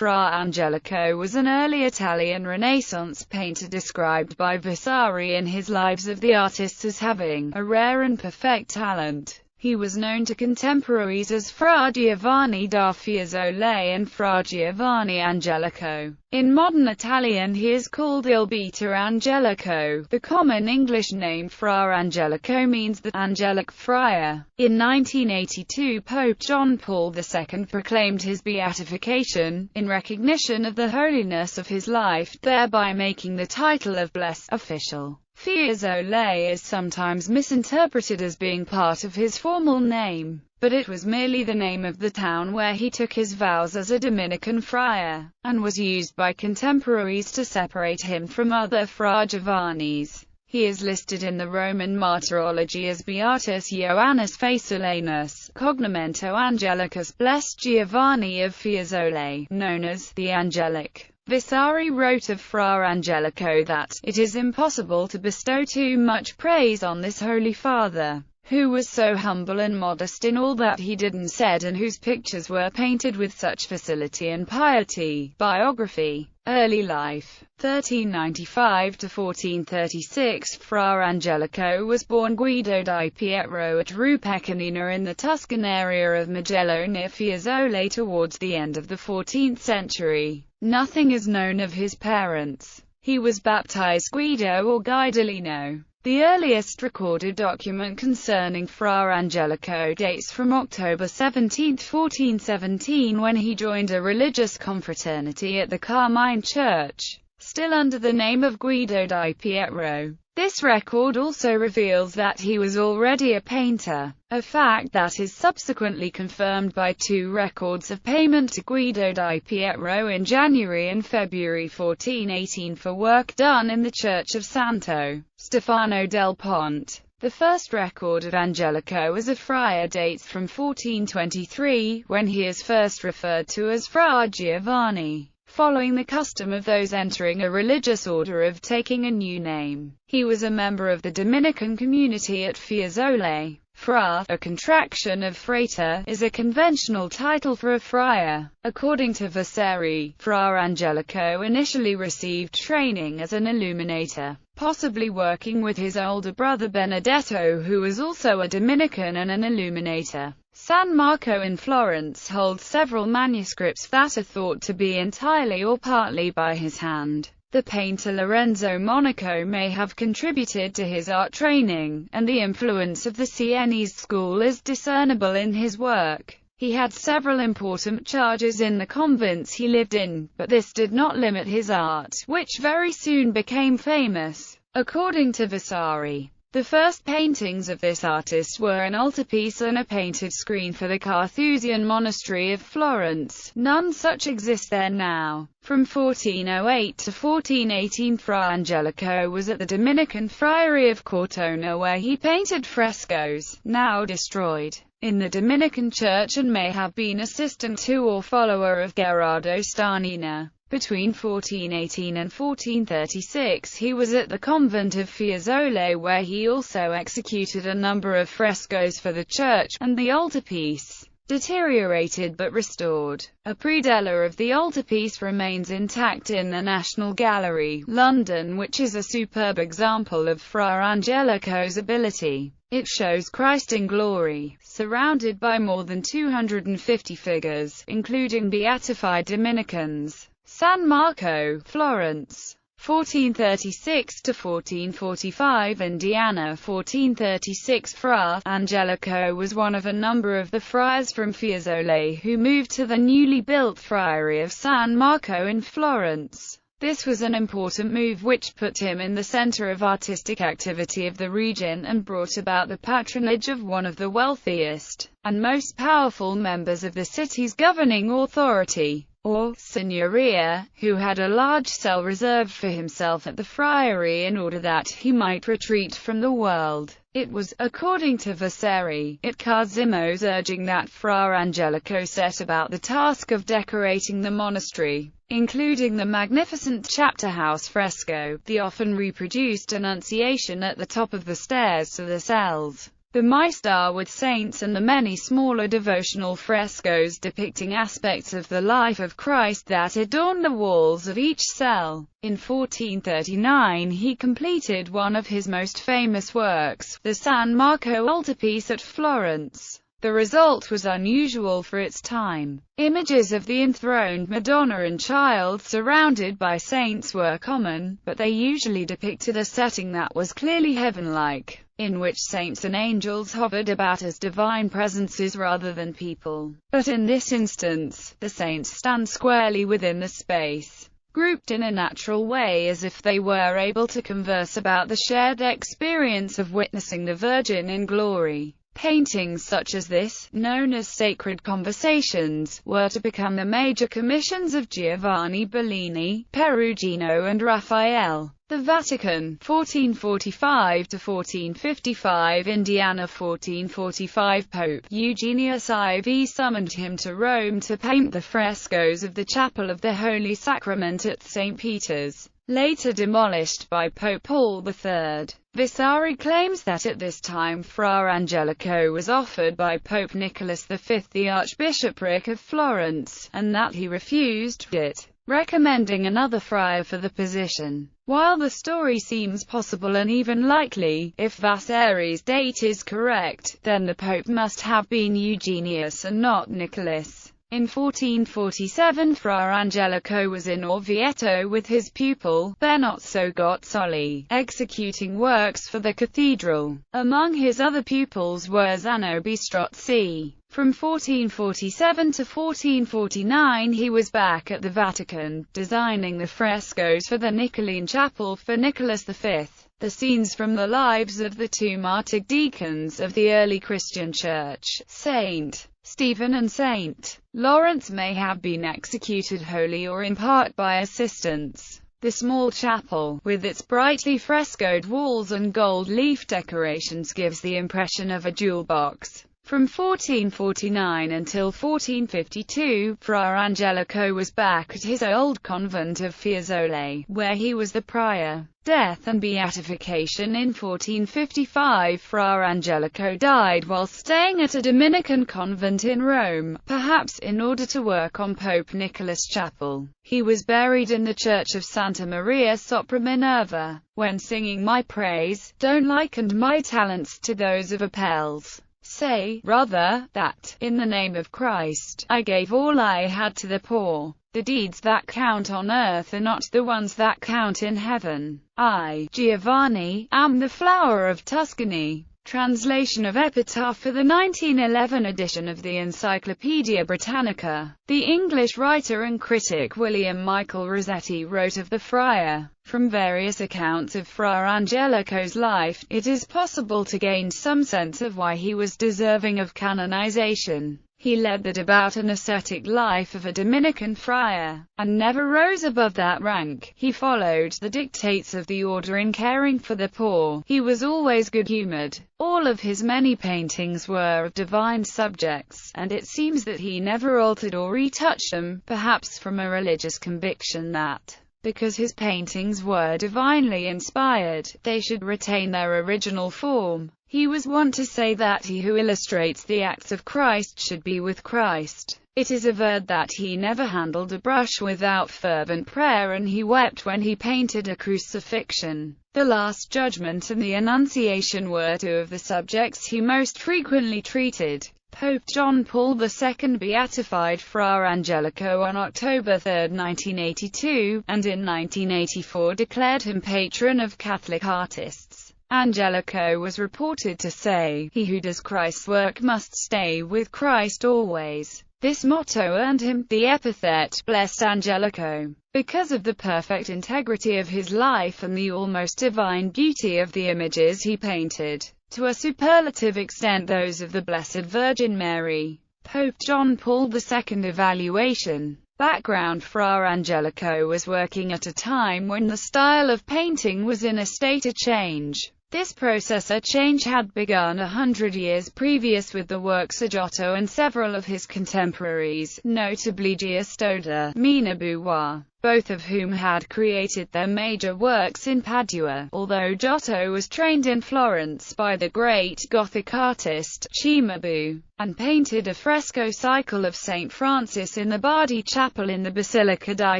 Fra Angelico was an early Italian Renaissance painter described by Vasari in his Lives of the Artists as having a rare and perfect talent. He was known to contemporaries as Fra Giovanni da Fiesole and Fra Giovanni Angelico. In modern Italian he is called Il Beato Angelico. The common English name Fra Angelico means the angelic friar. In 1982 Pope John Paul II proclaimed his beatification, in recognition of the holiness of his life, thereby making the title of blessed official. Fiesole is sometimes misinterpreted as being part of his formal name, but it was merely the name of the town where he took his vows as a Dominican friar, and was used by contemporaries to separate him from other Fra Giovannis. He is listed in the Roman Martyrology as Beatus Ioannis Fasolanus, Cognamento Angelicus Blessed Giovanni of Fiesole, known as the Angelic. Vasari wrote of Fra Angelico that, "It is impossible to bestow too much praise on this Holy Father, who was so humble and modest in all that he did and said, and whose pictures were painted with such facility and piety." Biography. Early life. 1395 to 1436. Fra Angelico was born Guido di Pietro at Rupecanina in the Tuscan area of Mugello near Fiesole towards the end of the 14th century. Nothing is known of his parents. He was baptized Guido or Guidolino. The earliest recorded document concerning Fra Angelico dates from October 17, 1417, when he joined a religious confraternity at the Carmine Church, still under the name of Guido di Pietro. This record also reveals that he was already a painter, a fact that is subsequently confirmed by two records of payment to Guido di Pietro in January and February 1418 for work done in the Church of Santo Stefano del Ponte. The first record of Angelico as a friar dates from 1423, when he is first referred to as Fra Giovanni, following the custom of those entering a religious order of taking a new name. He was a member of the Dominican community at Fiesole. Fra, a contraction of frater, is a conventional title for a friar. According to Vasari, Fra Angelico initially received training as an illuminator, possibly working with his older brother Benedetto, who was also a Dominican and an illuminator. San Marco in Florence holds several manuscripts that are thought to be entirely or partly by his hand. The painter Lorenzo Monaco may have contributed to his art training, and the influence of the Sienese school is discernible in his work. He had several important charges in the convents he lived in, but this did not limit his art, which very soon became famous. According to Vasari, the first paintings of this artist were an altarpiece and a painted screen for the Carthusian monastery of Florence. None such exist there now. From 1408 to 1418 Fra Angelico was at the Dominican friary of Cortona, where he painted frescoes, now destroyed, in the Dominican church, and may have been assistant to or follower of Gerardo Starnina. Between 1418 and 1436 he was at the convent of Fiesole, where he also executed a number of frescoes for the church, and the altarpiece, deteriorated but restored. A predella of the altarpiece remains intact in the National Gallery, London, which is a superb example of Fra Angelico's ability. It shows Christ in glory, surrounded by more than 250 figures, including beatified Dominicans. San Marco, Florence, 1436 to 1445. Indiana, 1436. Fra Angelico was one of a number of the friars from Fiesole who moved to the newly built friary of San Marco in Florence. This was an important move which put him in the center of artistic activity of the region and brought about the patronage of one of the wealthiest and most powerful members of the city's governing authority, or signoria, who had a large cell reserved for himself at the friary in order that he might retreat from the world. It was, according to Vasari, at Cosimo's urging that Fra Angelico set about the task of decorating the monastery, including the magnificent chapter house fresco, the often reproduced Annunciation at the top of the stairs to the cells, The Maestà with saints and the many smaller devotional frescoes depicting aspects of the life of Christ that adorn the walls of each cell. In 1439 he completed one of his most famous works, the San Marco altarpiece at Florence. The result was unusual for its time. Images of the enthroned Madonna and Child surrounded by saints were common, but they usually depicted a setting that was clearly heaven-like, in which saints and angels hovered about as divine presences rather than people. But in this instance, the saints stand squarely within the space, grouped in a natural way as if they were able to converse about the shared experience of witnessing the Virgin in glory. Paintings such as this, known as Sacred Conversations, were to become the major commissions of Giovanni Bellini, Perugino and Raphael. The Vatican, 1445–1455, Indiana 1445. Pope Eugenius IV summoned him to Rome to paint the frescoes of the Chapel of the Holy Sacrament at St. Peter's, later demolished by Pope Paul III. Vasari claims that at this time Fra Angelico was offered by Pope Nicholas V the Archbishopric of Florence, and that he refused it, recommending another friar for the position. While the story seems possible and even likely, if Vasari's date is correct, then the Pope must have been Eugenius and not Nicholas. In 1447 Fra Angelico was in Orvieto with his pupil, Benozzo Gozzoli, executing works for the cathedral. Among his other pupils were Zanobi Strozzi. From 1447 to 1449 he was back at the Vatican, designing the frescoes for the Nicolaine Chapel for Nicholas V. The scenes from the lives of the two martyred deacons of the early Christian Church, St. Stephen and St. Lawrence, may have been executed wholly or in part by assistants. The small chapel, with its brightly frescoed walls and gold leaf decorations, gives the impression of a jewel box. From 1449 until 1452, Fra Angelico was back at his old convent of Fiesole, where he was the prior. Death and beatification. In 1455 Fra Angelico died while staying at a Dominican convent in Rome, perhaps in order to work on Pope Nicholas' chapel. He was buried in the church of Santa Maria sopra Minerva. When singing my praise, don't liken my talents to those of Apelles. Say, rather, that, in the name of Christ, I gave all I had to the poor. The deeds that count on earth are not the ones that count in heaven. I, Giovanni, am the flower of Tuscany. Translation of epitaph for the 1911 edition of the Encyclopaedia Britannica. The English writer and critic William Michael Rossetti wrote of the friar. From various accounts of Fra Angelico's life, it is possible to gain some sense of why he was deserving of canonization. He led the devout and ascetic life of a Dominican friar, and never rose above that rank. He followed the dictates of the order in caring for the poor. He was always good-humored. All of his many paintings were of divine subjects, and it seems that he never altered or retouched them, perhaps from a religious conviction that, because his paintings were divinely inspired, they should retain their original form. He was wont to say that he who illustrates the acts of Christ should be with Christ. It is averred that he never handled a brush without fervent prayer, and he wept when he painted a crucifixion. The Last Judgment and the Annunciation were two of the subjects he most frequently treated. Pope John Paul II beatified Fra Angelico on October 3, 1982, and in 1984 declared him patron of Catholic artists. Angelico was reported to say, "He who does Christ's work must stay with Christ always." This motto earned him the epithet, Blessed Angelico, because of the perfect integrity of his life and the almost divine beauty of the images he painted, to a superlative extent those of the Blessed Virgin Mary. Pope John Paul II evaluation. Background: Fra Angelico was working at a time when the style of painting was in a state of change. This process of change had begun 100 years previous with the works of Giotto and several of his contemporaries, notably Giustoda, Mina Beauvoir, both of whom had created their major works in Padua, although Giotto was trained in Florence by the great Gothic artist Cimabue, and painted a fresco cycle of St. Francis in the Bardi Chapel in the Basilica di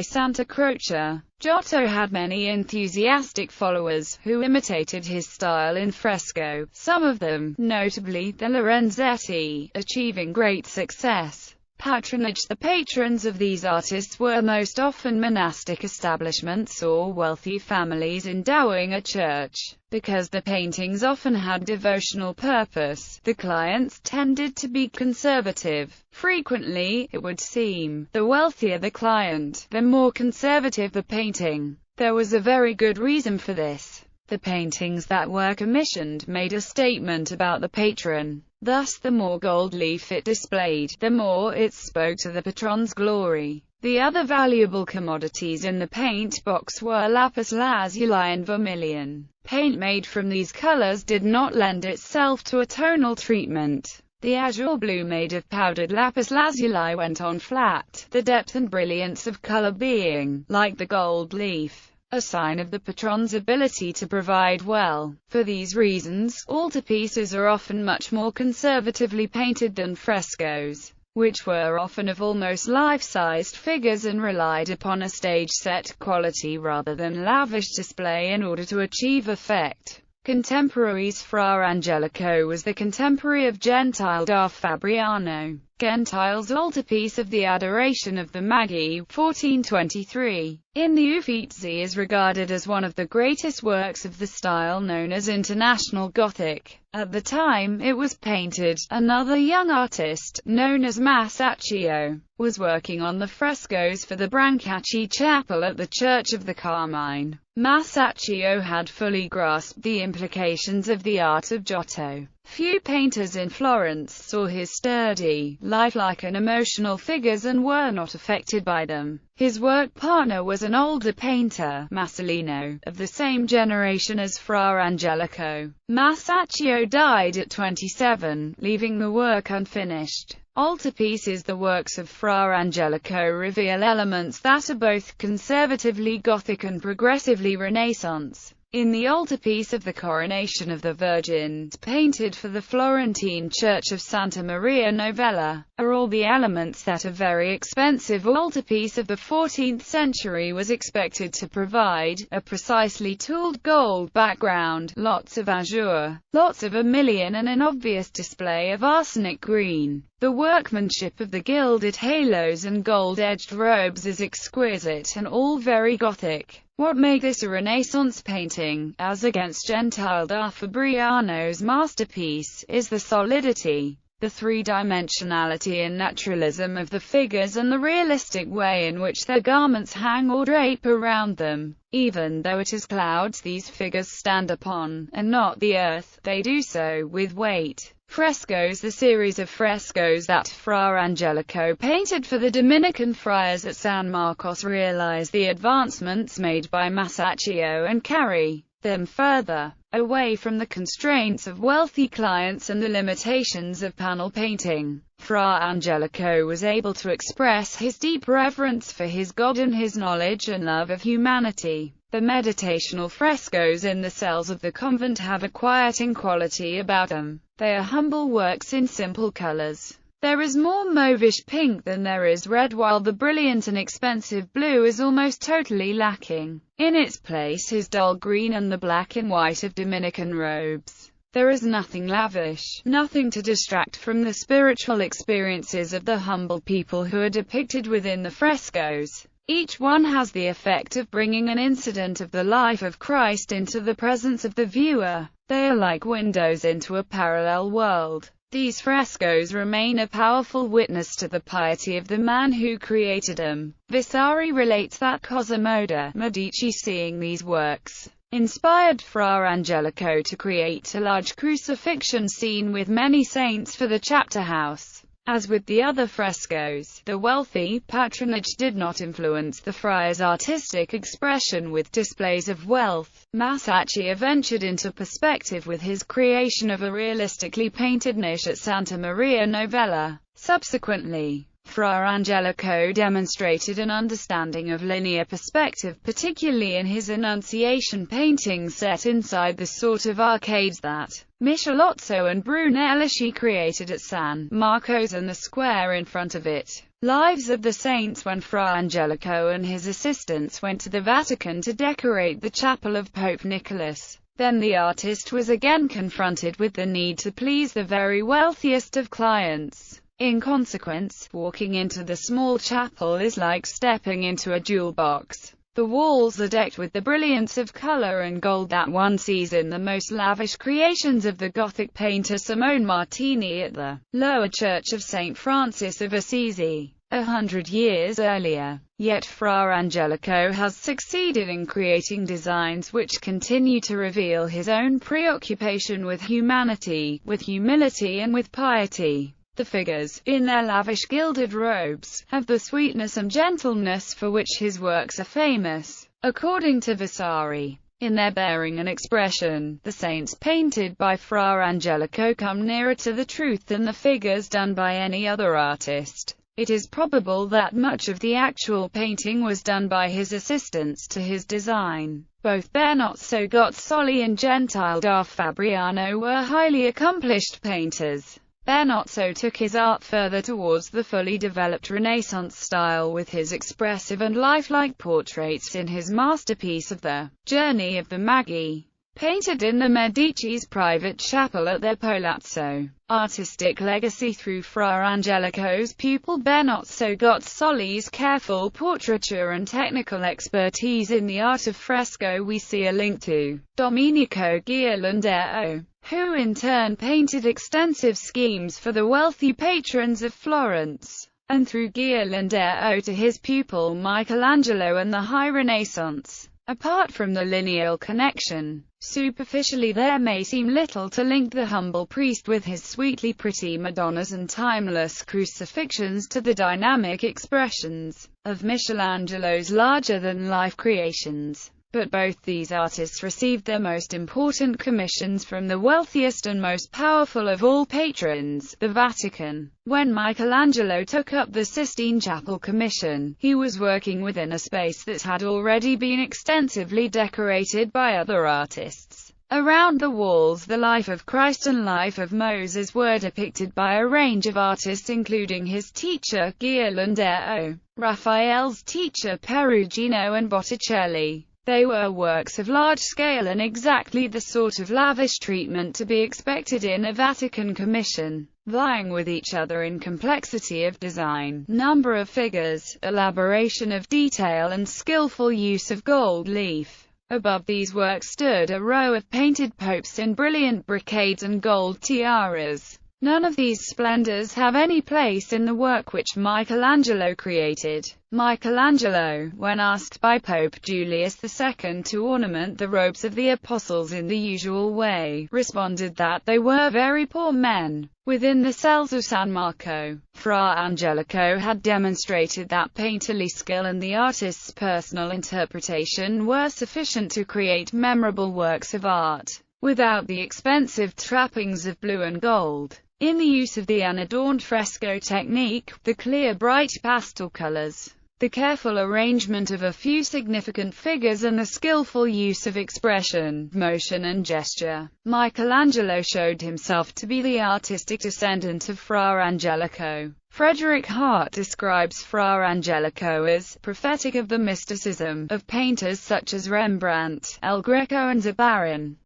Santa Croce. Giotto had many enthusiastic followers, who imitated his style in fresco, some of them, notably the Lorenzetti, achieving great success. Patronage. The patrons of these artists were most often monastic establishments or wealthy families endowing a church. Because the paintings often had devotional purpose, the clients tended to be conservative. Frequently, it would seem, the wealthier the client, the more conservative the painting. There was a very good reason for this. The paintings that were commissioned made a statement about the patron. Thus, the more gold leaf it displayed, the more it spoke to the patron's glory. The other valuable commodities in the paint box were lapis lazuli and vermilion. Paint made from these colors did not lend itself to a tonal treatment. The azure blue made of powdered lapis lazuli went on flat, the depth and brilliance of color being, like the gold leaf, a sign of the patron's ability to provide well. For these reasons, altarpieces are often much more conservatively painted than frescoes, which were often of almost life-sized figures and relied upon a stage-set quality rather than lavish display in order to achieve effect. Contemporaries. Fra Angelico was the contemporary of Gentile da Fabriano. Gentile's altarpiece of the Adoration of the Magi, 1423, in the Uffizi is regarded as one of the greatest works of the style known as International Gothic. At the time it was painted, another young artist, known as Masaccio, was working on the frescoes for the Brancacci Chapel at the Church of the Carmine. Masaccio had fully grasped the implications of the art of Giotto. Few painters in Florence saw his sturdy, lifelike and emotional figures and were not affected by them. His work partner was an older painter, Masolino, of the same generation as Fra Angelico. Masaccio died at 27, leaving the work unfinished. Altarpieces. The works of Fra Angelico reveal elements that are both conservatively Gothic and progressively Renaissance. In the altarpiece of the Coronation of the Virgin, painted for the Florentine Church of Santa Maria Novella, are all the elements that a very expensive altarpiece of the 14th century was expected to provide: a precisely tooled gold background, lots of azure, lots of vermilion and an obvious display of arsenic green. The workmanship of the gilded halos and gold-edged robes is exquisite and all very Gothic. What makes this a Renaissance painting, as against Gentile da Fabriano's masterpiece, is the solidity, the three-dimensionality and naturalism of the figures and the realistic way in which their garments hang or drape around them. Even though it is clouds these figures stand upon, and not the earth, they do so with weight. Frescoes. The series of frescoes that Fra Angelico painted for the Dominican friars at San Marcos realize the advancements made by Masaccio and carry them further, away from the constraints of wealthy clients and the limitations of panel painting. Fra Angelico was able to express his deep reverence for his God and his knowledge and love of humanity. The meditational frescoes in the cells of the convent have a quieting quality about them. They are humble works in simple colors. There is more mauvish pink than there is red, while the brilliant and expensive blue is almost totally lacking. In its place is dull green and the black and white of Dominican robes. There is nothing lavish, nothing to distract from the spiritual experiences of the humble people who are depicted within the frescoes. Each one has the effect of bringing an incident of the life of Christ into the presence of the viewer. They are like windows into a parallel world. These frescoes remain a powerful witness to the piety of the man who created them. Vasari relates that Cosimo de' Medici, seeing these works, inspired Fra Angelico to create a large crucifixion scene with many saints for the chapter house. As with the other frescoes, the wealthy patronage did not influence the friar's artistic expression with displays of wealth. Masaccio ventured into perspective with his creation of a realistically painted niche at Santa Maria Novella. Subsequently, Fra Angelico demonstrated an understanding of linear perspective, particularly in his Annunciation paintings set inside the sort of arcades that Michelozzo and Brunelleschi created at San Marco's and the square in front of it. Lives of the Saints. When Fra Angelico and his assistants went to the Vatican to decorate the chapel of Pope Nicholas, then the artist was again confronted with the need to please the very wealthiest of clients. In consequence, walking into the small chapel is like stepping into a jewel box. The walls are decked with the brilliance of color and gold that one sees in the most lavish creations of the Gothic painter Simone Martini at the lower church of St. Francis of Assisi, 100 years earlier. Yet Fra Angelico has succeeded in creating designs which continue to reveal his own preoccupation with humanity, with humility and with piety. The figures, in their lavish gilded robes, have the sweetness and gentleness for which his works are famous. According to Vasari, in their bearing and expression, the saints painted by Fra Angelico come nearer to the truth than the figures done by any other artist. It is probable that much of the actual painting was done by his assistants to his design. Both Benozzo Gozzoli and Gentile da Fabriano were highly accomplished painters. Benozzo took his art further towards the fully developed Renaissance style with his expressive and lifelike portraits in his masterpiece of the Journey of the Magi, painted in the Medici's private chapel at their Palazzo. Artistic legacy. Through Fra Angelico's pupil Benozzo Gozzoli's careful portraiture and technical expertise in the art of fresco, we see a link to Domenico Ghirlandaio, who in turn painted extensive schemes for the wealthy patrons of Florence, and through Ghirlandaio to his pupil Michelangelo and the High Renaissance. Apart from the lineal connection, superficially there may seem little to link the humble priest with his sweetly pretty Madonnas and timeless crucifixions to the dynamic expressions of Michelangelo's larger-than-life creations. But both these artists received their most important commissions from the wealthiest and most powerful of all patrons, the Vatican. When Michelangelo took up the Sistine Chapel commission, he was working within a space that had already been extensively decorated by other artists. Around the walls, the life of Christ and life of Moses were depicted by a range of artists including his teacher, Ghirlandaio, Raphael's teacher Perugino and Botticelli. They were works of large scale and exactly the sort of lavish treatment to be expected in a Vatican commission, vying with each other in complexity of design, number of figures, elaboration of detail and skillful use of gold leaf. Above these works stood a row of painted popes in brilliant brocades and gold tiaras. None of these splendors have any place in the work which Michelangelo created. Michelangelo, when asked by Pope Julius II to ornament the robes of the apostles in the usual way, responded that they were very poor men, within the cells of San Marco. Fra Angelico had demonstrated that painterly skill and the artist's personal interpretation were sufficient to create memorable works of art, without the expensive trappings of blue and gold. In the use of the unadorned fresco technique, the clear bright pastel colors, the careful arrangement of a few significant figures and the skillful use of expression, motion and gesture, Michelangelo showed himself to be the artistic descendant of Fra Angelico. Frederick Hart describes Fra Angelico as prophetic of the mysticism of painters such as Rembrandt, El Greco and Zurbaran.